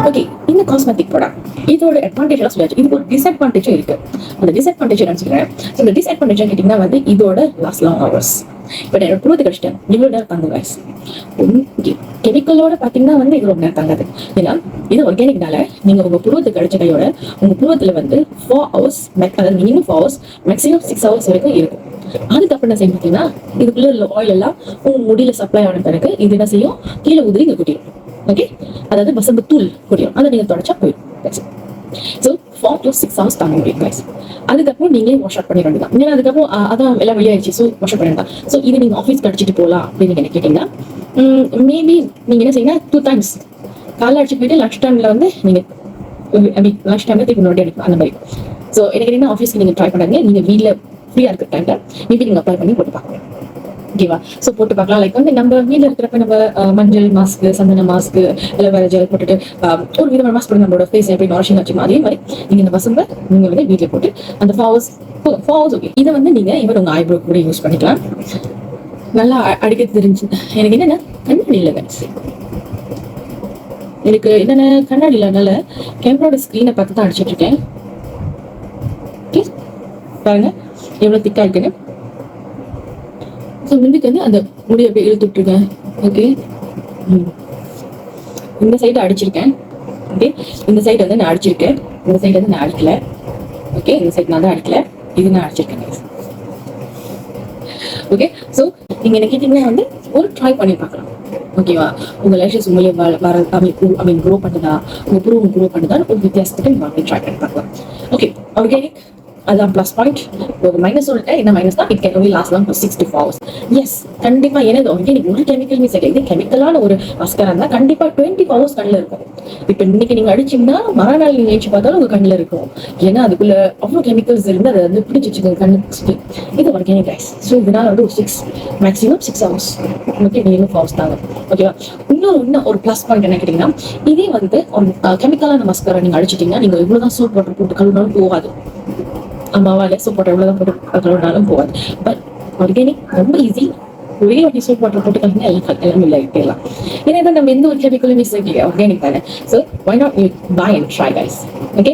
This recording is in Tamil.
ஓகே, இந்த காஸ்மெட்டிக் ப்ராடக்ட் இதோட அட்வான்டேஜ் சொல்லியாச்சு. இதுக்கு ஒரு டிஸ்அட்வான்டேஜும் இருக்கு. அந்த டிஸ்அட்வான்டேஜ் நினைச்சுக்கிறேன். இந்த டிஸ்அட்வான்டேஜ் கேட்டீங்கன்னா வந்து இதோட லாஸ்ட் லாங் ஹவர்ஸ். இப்போ நான் புருவத்தை கழிச்சிட்டேன், இவ்வளோ நேரம் தாங்க guys. கெமிக்கலோட பார்த்தீங்கன்னா வந்து இது ரொம்ப நேரம் தாங்காது. ஏன்னா இது ஆர்கானிக்னால நீங்க உங்க புருவத்தை கழிச்ச கையோட உங்க புருவத்துல வந்து 4 hours, அதாவது மினிமம் 4 hours, மேக்ஸிமம் 6 hours வரைக்கும் இருக்கும். அதுக்கப்புறம் என்ன செய்யும் பார்த்தீங்கன்னா இதுக்குள்ள ஆயில் எல்லாம் உங்க முடியில சப்ளை ஆன பிறகு இது என்ன செய்யும், கீழே உதிரி இங்க கொட்டிடும். ஓகே, அதாவது வசம்பு தூள் கொட்டிடும். அதை நீங்க தொடச்சா போயிடும். ஸோ 4 to 6 hours தாங்க முடியும் guys. அதுக்கப்புறம் நீங்களே வாஷ் அவுட் பண்ணிட வேண்டியதான். ஏன்னா அதுக்கப்புறம் அதான் எல்லாம் வெளியாயிடுச்சு. ஸோ வாஷ் அவுட் பண்ணிடலாம். ஸோ இது நீங்க ஆஃபீஸ் கடிச்சிட்டு போகலாம் அப்படின்னு நீங்க கேட்டீங்கன்னா மேபி நீங்க என்ன செய்யணும், 2 times காலைல அடிச்சு போயிட்டு லஞ்ச் டைம்ல வந்து நீங்க லஞ்ச் டைம்ல திருப்பி முன்னாடி அடிக்கும் அந்த மாதிரி. ஸோ எனக்கு என்ன ஆஃபீஸ்க்கு நீங்க ட்ரை பண்ணாங்க, நீங்க வீட்டில் ஃப்ரீயா இருக்கிற டைம்ல மேபி நீங்க அப்ளை பண்ணி போட்டு பார்க்கலாம். ஓகேவா? ஸோ போட்டு பார்க்கலாம். லைக் வந்து நம்ம வீட்டில் இருக்கிறப்ப நம்ம மஞ்சள் மாஸ்க்கு, சந்தன மாஸ்க்கு, இல்லை வேற ஜெல் போட்டுட்டு ஒரு விதமான மாஸ்க் போட்டு நம்மளோட ஃபேஸ் எப்படி நாரிஷிங் வச்சுக்கணும். அதே மாதிரி நீங்க இந்த வசம்ப நீங்க வந்து வீட்டில் போட்டு அந்த 4 hours ஓகே. இதை வந்து நீங்க இவர் உங்க ஐப்ரோ கூட யூஸ் பண்ணிக்கலாம். நல்லா அடிக்க தெரிஞ்சு எனக்கு என்னன்னா கண்ணாடி இல்லை guys. எனக்கு என்னென்ன கண்ணாடி இல்லாதனால கேமராவோட ஸ்க்ரீனை பார்த்து தான் அடிச்சிட்டு இருக்கேன். பாருங்க எவ்வளோ திக்கா இருக்குன்னு. ஸோ முன்னுக்கு வந்து அந்த முடியை அப்படியே இழுத்துட்டு இருக்கேன். ஓகே, இந்த சைடு அடிச்சிருக்கேன். ஓகே, இந்த சைடு வந்து நான் அடிச்சிருக்கேன், இந்த சைடு வந்து நான் அடிக்கல. ஓகே, இந்த சைடு நான் தான் அடிக்கல, இது நான் அடிச்சிருக்கேன். ஓகே, ஸோ நீங்க என்ன கேட்டீங்கன்னா வந்து ஒரு ட்ரை பண்ணி பார்க்கலாம். ஓகேவா? உங்க லேஷஸ் உங்களே வர க்ரோ பண்ணுதா, உங்க ப்ரூவ் க்ரோ பண்ணுதா, ஒரு வித்தியாசத்துக்கு நீங்க ட்ரை பண்ணி பார்க்கலாம். ஓகே, ஆர்கானிக் அதான் ப்ளஸ் பாயிண்ட். ஒரு மைனஸ் சொல்லிட்டேன். என்ன மைனஸ் தான், it can only last long 6 to 4 hours. Yes, கண்டிப்பா. ஏன்னா இது ஆர்கானிக், ஒரு கெமிக்கல் மிஸ் ஆகல. இது கெமிக்கலான ஒரு மஸ்கரா இருந்தா கண்டிப்பா 24 hours கண்ணில் இருக்கும். இப்போ இன்னைக்கு நீங்க அடிச்சீங்கன்னா மறுநாள் நீங்க எழுச்சி பார்த்தாலும் உங்க கண்ணில் இருக்கும். ஏன்னா அதுக்குள்ள அவ்வளோ கெமிக்கல்ஸ் இருந்து அதை வந்து பிடிச்சிச்சுங்க கண்ணு. இது ஆர்கானிக் ரைஸ். ஸோ இதனால வந்து ஒரு 6 maximum 6 hours. Okay, minimum 4 hours தாங்க. ஓகேவா? இன்னும் ஒரு ப்ளஸ் பாயிண்ட் என்ன கேட்டீங்கன்னா, இதே வந்து கெமிக்கலான மஸ்கரா நீங்க அடிச்சிட்டீங்கன்னா நீங்க எவ்வளவுதான் சோப் வாட்டர் போட்டு கழுவினாலும் போகாது. ஆமாவா? இல்லை, சோப் வாட்டர் எவ்வளோதான் போட்டு கழுவினாலும் போகாது. பட் ஆர்கானிக் ரொம்ப ஈஸி. ஒரே வாட்டி சோப் வாட்டர் போட்டு கழுவினா எல்லாம் இல்லை ஆகிட்டேலாம். ஏன்னா நம்ம எந்த ஒரு கெமிக்கலும் மிஸ் ஆகலையே, ஆர்கானிக் தானே. So why not you buy and try guys. Okay.